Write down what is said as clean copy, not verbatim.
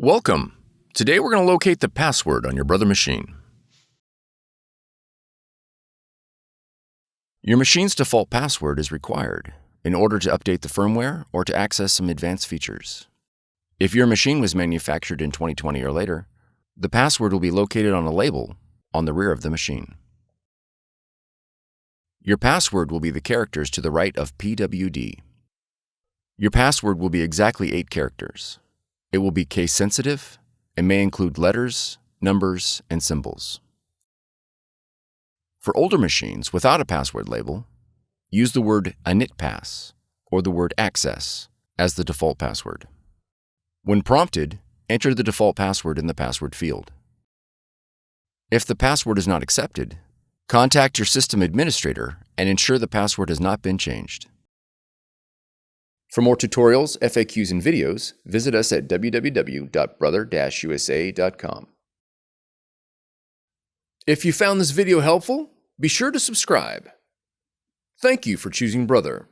Welcome! Today we're going to locate the password on your Brother machine. Your machine's default password is required in order to update the firmware or to access some advanced features. If your machine was manufactured in 2020 or later, the password will be located on a label on the rear of the machine. Your password will be the characters to the right of PWD. Your password will be exactly 8 characters. It will be case-sensitive and may include letters, numbers, and symbols. For older machines without a password label, use the word initpass or the word access as the default password. When prompted, enter the default password in the password field. If the password is not accepted, contact your system administrator and ensure the password has not been changed. For more tutorials, FAQs, and videos, visit us at www.brother-usa.com. If you found this video helpful, be sure to subscribe. Thank you for choosing Brother.